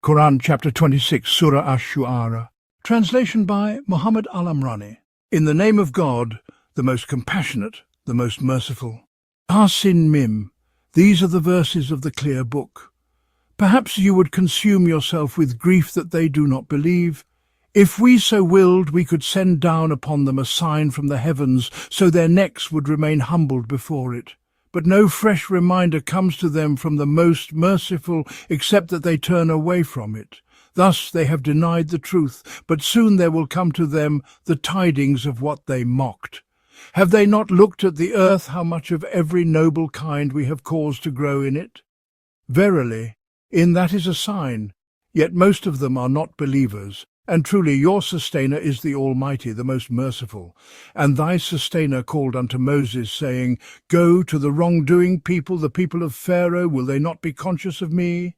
Qur'an chapter 26, Surah Ash-Shu'ara. Translation by Muhammad Al-Amrani. In the name of God, the most compassionate, the most merciful. Sin Mim. These are the verses of the clear book. Perhaps you would consume yourself with grief that they do not believe. If we so willed, we could send down upon them a sign from the heavens, so their necks would remain humbled before it. But no fresh reminder comes to them from the most merciful, except that they turn away from it. Thus they have denied the truth, but soon there will come to them the tidings of what they mocked. Have they not looked at the earth, how much of every noble kind we have caused to grow in it? Verily, in that is a sign, yet most of them are not believers. And truly your sustainer is the Almighty, the most merciful. And thy sustainer called unto Moses, saying, Go to the wrongdoing people, the people of Pharaoh, will they not be conscious of me?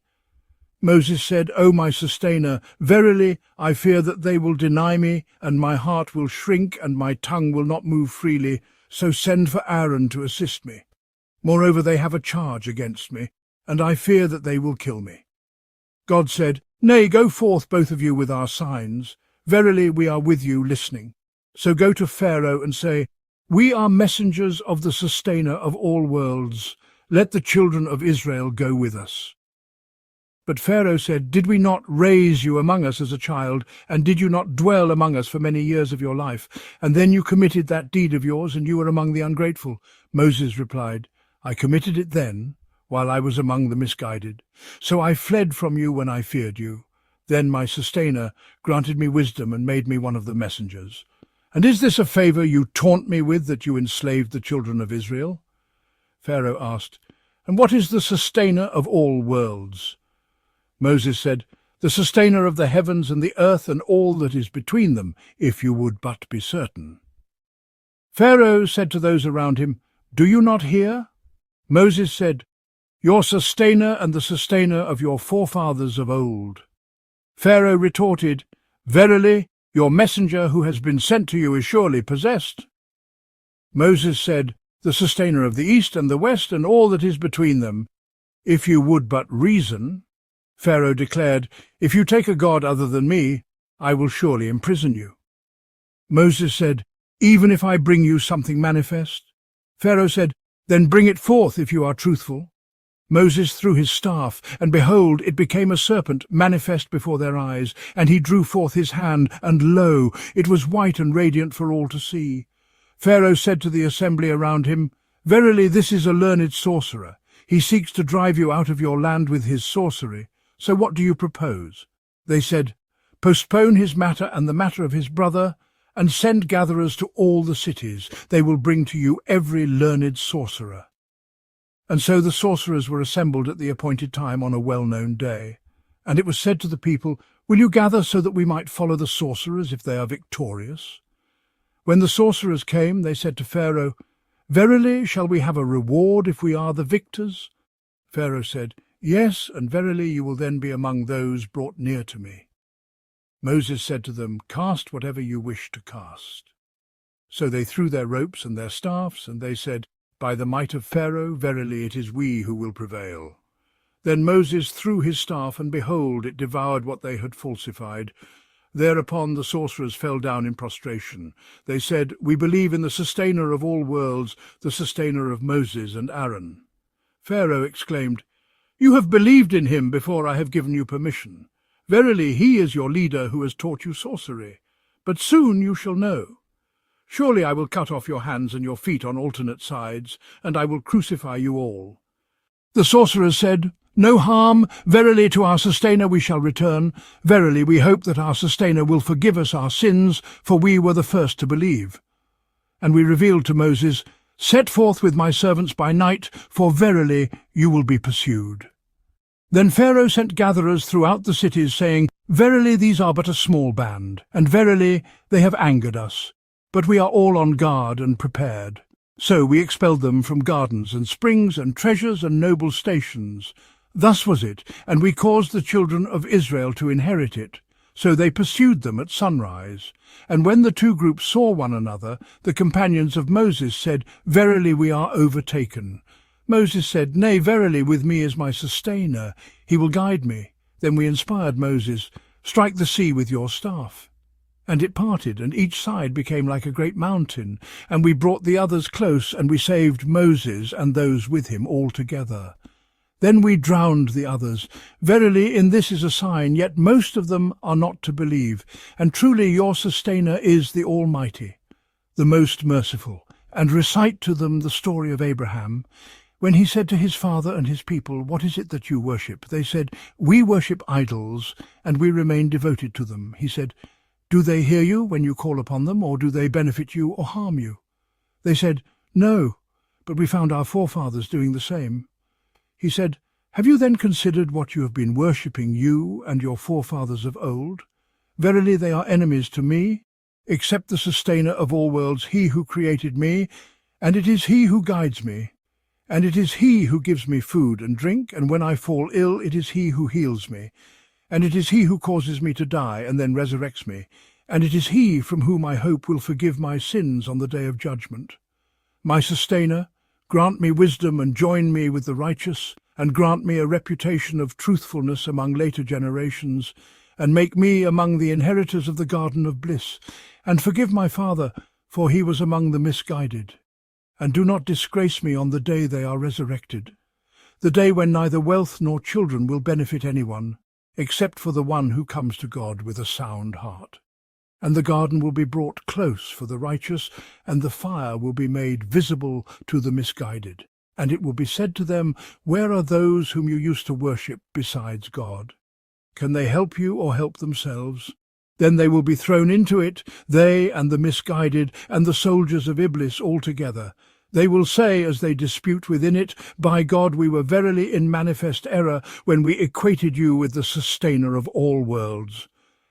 Moses said, O my sustainer, verily I fear that they will deny me, and my heart will shrink, and my tongue will not move freely, so send for Aaron to assist me. Moreover, they have a charge against me, and I fear that they will kill me. God said, Nay, go forth both of you with our signs. Verily we are with you listening. So go to Pharaoh and say, We are messengers of the sustainer of all worlds. Let the children of Israel go with us. But Pharaoh said, Did we not raise you among us as a child, and did you not dwell among us for many years of your life? And then you committed that deed of yours, and you were among the ungrateful. Moses replied, I committed it then, while I was among the misguided. So I fled from you when I feared you. Then my sustainer granted me wisdom and made me one of the messengers. And is this a favor you taunt me with, that you enslaved the children of Israel? Pharaoh asked, And what is the sustainer of all worlds? Moses said, The sustainer of the heavens and the earth and all that is between them, if you would but be certain. Pharaoh said to those around him, Do you not hear? Moses said, Your sustainer and the sustainer of your forefathers of old. Pharaoh retorted, Verily, your messenger who has been sent to you is surely possessed. Moses said, The sustainer of the east and the west and all that is between them. If you would but reason. Pharaoh declared, If you take a god other than me, I will surely imprison you. Moses said, Even if I bring you something manifest? Pharaoh said, Then bring it forth if you are truthful. Moses threw his staff, and behold, it became a serpent manifest before their eyes, and he drew forth his hand, and lo, it was white and radiant for all to see. Pharaoh said to the assembly around him, Verily this is a learned sorcerer. He seeks to drive you out of your land with his sorcery. So what do you propose? They said, Postpone his matter and the matter of his brother, and send gatherers to all the cities. They will bring to you every learned sorcerer. And so the sorcerers were assembled at the appointed time on a well-known day. And it was said to the people, Will you gather so that we might follow the sorcerers if they are victorious? When the sorcerers came, they said to Pharaoh, Verily shall we have a reward if we are the victors? Pharaoh said, Yes, and verily you will then be among those brought near to me. Moses said to them, Cast whatever you wish to cast. So they threw their ropes and their staffs, and they said, By the might of Pharaoh, verily it is we who will prevail. Then Moses threw his staff, and behold, it devoured what they had falsified. Thereupon the sorcerers fell down in prostration. They said, We believe in the sustainer of all worlds, the sustainer of Moses and Aaron. Pharaoh exclaimed, You have believed in him before I have given you permission. Verily he is your leader who has taught you sorcery. But soon you shall know. Surely I will cut off your hands and your feet on alternate sides, and I will crucify you all. The sorcerers said, No harm, verily to our sustainer we shall return. Verily we hope that our sustainer will forgive us our sins, for we were the first to believe. And we revealed to Moses, Set forth with my servants by night, for verily you will be pursued. Then Pharaoh sent gatherers throughout the cities, saying, Verily these are but a small band, and verily they have angered us. But we are all on guard and prepared. So we expelled them from gardens and springs and treasures and noble stations. Thus was it, and we caused the children of Israel to inherit it. So they pursued them at sunrise. And when the two groups saw one another, the companions of Moses said, Verily we are overtaken. Moses said, Nay, verily with me is my sustainer. He will guide me. Then we inspired Moses, "Strike the sea with your staff." And it parted, and each side became like a great mountain, and we brought the others close, and we saved Moses and those with him altogether. Then we drowned the others. Verily, in this is a sign, yet most of them are not to believe. And truly your sustainer is the Almighty, the most merciful. And recite to them the story of Abraham, when he said to his father and his people, "What is it that you worship?" They said, "We worship idols, and we remain devoted to them." He said, "Do they hear you when you call upon them, or do they benefit you or harm you?" They said, "No, but we found our forefathers doing the same." He said, "Have you then considered what you have been worshipping, you and your forefathers of old? Verily they are enemies to me, except the sustainer of all worlds, he who created me, and it is he who guides me. And it is he who gives me food and drink, and when I fall ill it is he who heals me. And it is he who causes me to die and then resurrects me. And it is he from whom I hope will forgive my sins on the day of judgment. My sustainer, grant me wisdom and join me with the righteous, and grant me a reputation of truthfulness among later generations, and make me among the inheritors of the garden of bliss. And forgive my father, for he was among the misguided. And do not disgrace me on the day they are resurrected, the day when neither wealth nor children will benefit anyone, except for the one who comes to God with a sound heart. And the garden will be brought close for the righteous, and the fire will be made visible to the misguided. And it will be said to them, "Where are those whom you used to worship besides God? Can they help you or help themselves?" Then they will be thrown into it, they and the misguided and the soldiers of Iblis altogether. They will say, as they dispute within it, "By God, we were verily in manifest error when we equated you with the sustainer of all worlds.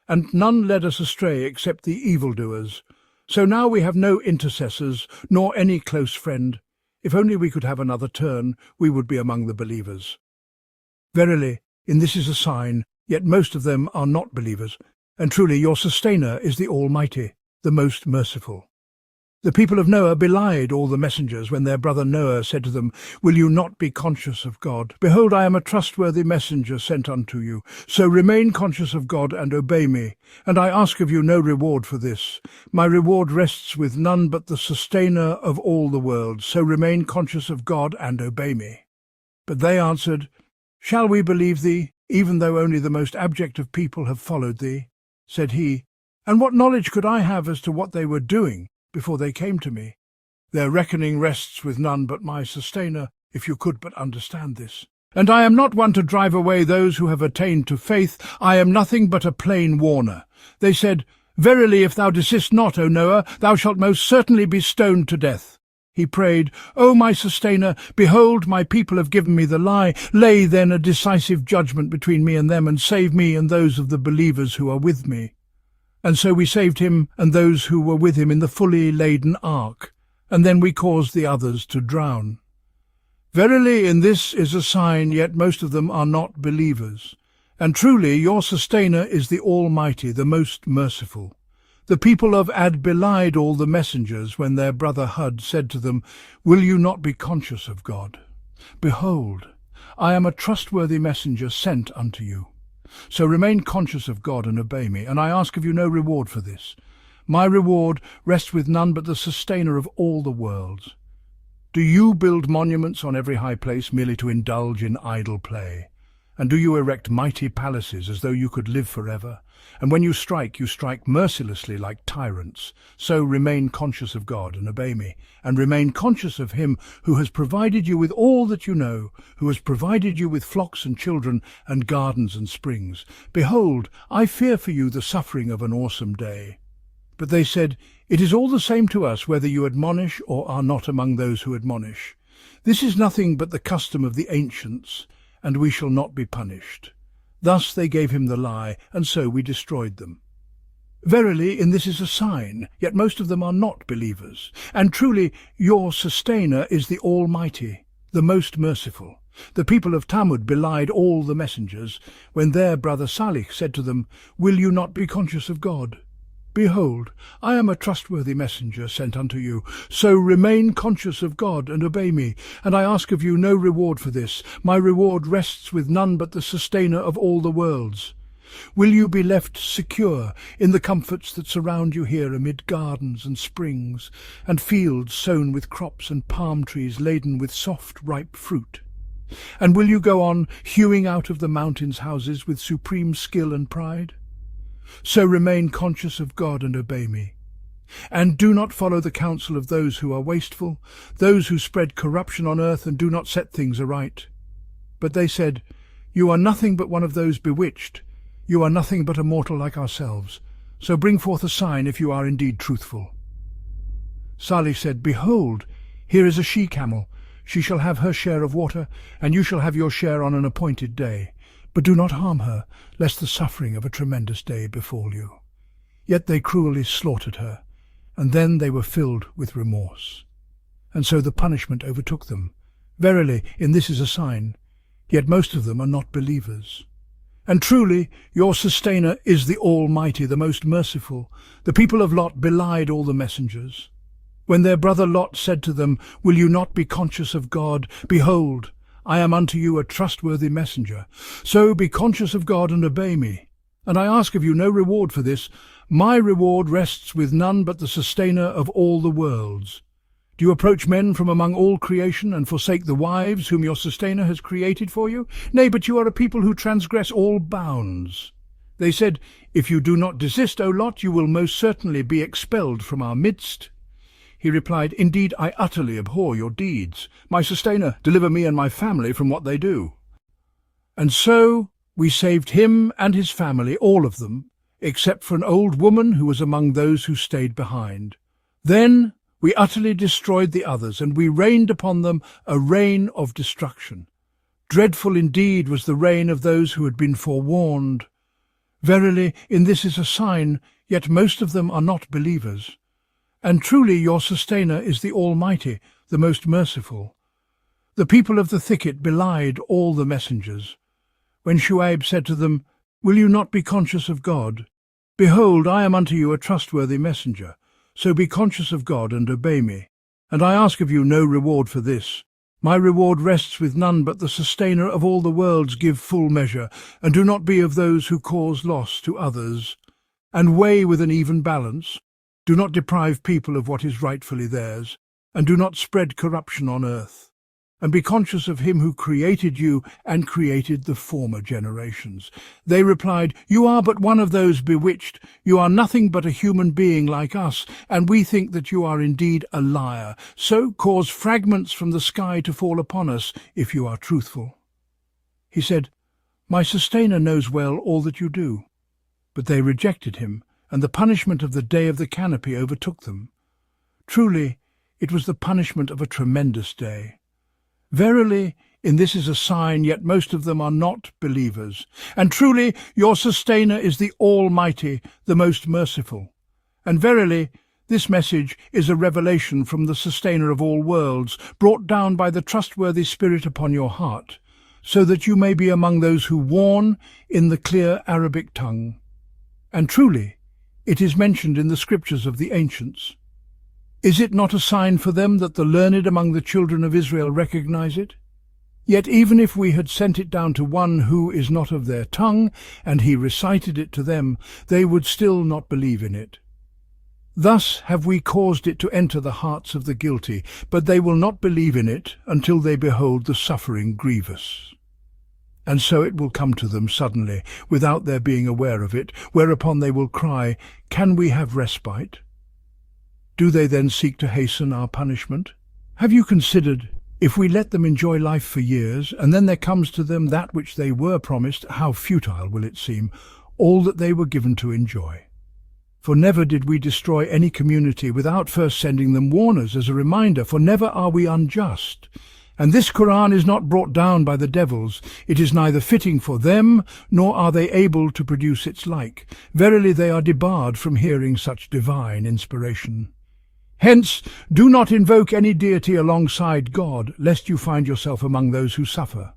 And none led us astray except the evildoers. So now we have no intercessors, nor any close friend. If only we could have another turn, we would be among the believers. Verily, in this is a sign, yet most of them are not believers. And truly your sustainer is the Almighty, the most merciful. The people of Noah belied all the messengers when their brother Noah said to them, "Will you not be conscious of God? Behold, I am a trustworthy messenger sent unto you. So remain conscious of God and obey me. And I ask of you no reward for this. My reward rests with none but the sustainer of all the world. So remain conscious of God and obey me." But they answered, "Shall we believe thee, even though only the most abject of people have followed thee?" Said he, "And what knowledge could I have as to what they were doing before they came to me? Their reckoning rests with none but my sustainer, if you could but understand this. And I am not one to drive away those who have attained to faith. I am nothing but a plain warner." They said, "Verily, if thou desist not, O Noah, thou shalt most certainly be stoned to death." He prayed, "O my sustainer, behold, my people have given me the lie. Lay then a decisive judgment between me and them, and save me and those of the believers who are with me." And so we saved him and those who were with him in the fully laden ark, and then we caused the others to drown. Verily, in this is a sign, yet most of them are not believers. And truly your sustainer is the Almighty, the most merciful. The people of Ad belied all the messengers when their brother Hud said to them, "Will you not be conscious of God? Behold, I am a trustworthy messenger sent unto you. So remain conscious of God and obey me, and I ask of you no reward for this. My reward rests with none but the sustainer of all the worlds. Do you build monuments on every high place merely to indulge in idle play? And do you erect mighty palaces as though you could live forever? And when you strike mercilessly like tyrants. So remain conscious of God and obey me, and remain conscious of him who has provided you with all that you know, who has provided you with flocks and children and gardens and springs. Behold, I fear for you the suffering of an awesome day." But they said, "It is all the same to us whether you admonish or are not among those who admonish. This is nothing but the custom of the ancients, and we shall not be punished." Thus they gave him the lie, and so we destroyed them. Verily, in this is a sign, yet most of them are not believers. And truly, your sustainer is the Almighty, the most merciful. The people of Tammud belied all the messengers when their brother Salih said to them, "Will you not be conscious of God? Behold, I am a trustworthy messenger sent unto you. So remain conscious of God and obey me, and I ask of you no reward for this. My reward rests with none but the sustainer of all the worlds. Will you be left secure in the comforts that surround you here amid gardens and springs, and fields sown with crops and palm trees laden with soft, ripe fruit? And will you go on hewing out of the mountains houses with supreme skill and pride? So remain conscious of God and obey me. And do not follow the counsel of those who are wasteful, those who spread corruption on earth and do not set things aright. But they said, You are nothing but one of those bewitched. You are nothing but a mortal like ourselves. So bring forth a sign if you are indeed truthful. Salih said, Behold, here is a she-camel. She shall have her share of water, and you shall have your share on an appointed day. But do not harm her, lest the suffering of a tremendous day befall you. Yet they cruelly slaughtered her, and then they were filled with remorse. And so the punishment overtook them. Verily, in this is a sign. Yet most of them are not believers. And truly, your sustainer is the Almighty, the most merciful. The people of Lot belied all the messengers. When their brother Lot said to them, Will you not be conscious of God? Behold, I am unto you a trustworthy messenger. So be conscious of God and obey me. And I ask of you no reward for this. My reward rests with none but the sustainer of all the worlds. Do you approach men from among all creation and forsake the wives whom your sustainer has created for you? Nay, but you are a people who transgress all bounds. They said, If you do not desist, O Lot, you will most certainly be expelled from our midst. He replied, Indeed, I utterly abhor your deeds. My sustainer, deliver me and my family from what they do. And so we saved him and his family, all of them, except for an old woman who was among those who stayed behind. Then we utterly destroyed the others, and we rained upon them a rain of destruction. Dreadful indeed was the rain of those who had been forewarned. Verily, in this is a sign, yet most of them are not believers. And truly your sustainer is the Almighty, the most merciful. The people of the thicket belied all the messengers. When Shu'aib said to them, Will you not be conscious of God? Behold, I am unto you a trustworthy messenger. So be conscious of God and obey me. And I ask of you no reward for this. My reward rests with none but the sustainer of all the worlds. Give full measure, and do not be of those who cause loss to others. And weigh with an even balance. Do not deprive people of what is rightfully theirs, and do not spread corruption on earth. And be conscious of him who created you and created the former generations. They replied, You are but one of those bewitched. You are nothing but a human being like us, and we think that you are indeed a liar. So cause fragments from the sky to fall upon us, if you are truthful. He said, My sustainer knows well all that you do. But they rejected him, and the punishment of the day of the canopy overtook them. Truly, it was the punishment of a tremendous day. Verily, in this is a sign, yet most of them are not believers. And truly, your sustainer is the Almighty, the most merciful. And verily, this message is a revelation from the sustainer of all worlds, brought down by the trustworthy Spirit upon your heart, so that you may be among those who warn in the clear Arabic tongue. And truly, it is mentioned in the scriptures of the ancients. Is it not a sign for them that the learned among the children of Israel recognize it? Yet even if we had sent it down to one who is not of their tongue, and he recited it to them, they would still not believe in it. Thus have we caused it to enter the hearts of the guilty, but they will not believe in it until they behold the suffering grievous. And so it will come to them suddenly, without their being aware of it, whereupon they will cry, Can we have respite? Do they then seek to hasten our punishment? Have you considered, if we let them enjoy life for years, and then there comes to them that which they were promised, how futile will it seem, all that they were given to enjoy? For never did we destroy any community without first sending them warners as a reminder, for never are we unjust. And this Qur'an is not brought down by the devils. It is neither fitting for them, nor are they able to produce its like. Verily they are debarred from hearing such divine inspiration. Hence, do not invoke any deity alongside God, lest you find yourself among those who suffer.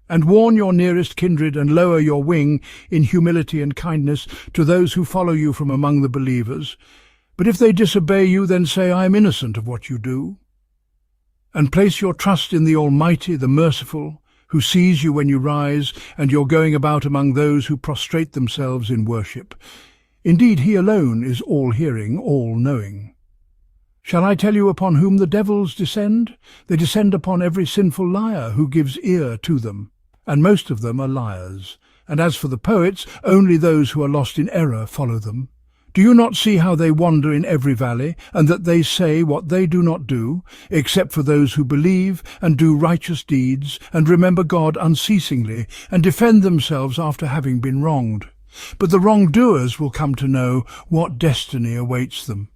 And warn your nearest kindred and lower your wing in humility and kindness to those who follow you from among the believers. But if they disobey you, then say, I am innocent of what you do. And place your trust in the Almighty, the Merciful, who sees you when you rise and you're going about among those who prostrate themselves in worship. Indeed, he alone is all-hearing, all-knowing. Shall I tell you upon whom the devils descend? They descend upon every sinful liar who gives ear to them, and most of them are liars. And as for the poets, only those who are lost in error follow them. Do you not see how they wander in every valley, and that they say what they do not do, except for those who believe and do righteous deeds, and remember God unceasingly, and defend themselves after having been wronged? But the wrongdoers will come to know what destiny awaits them.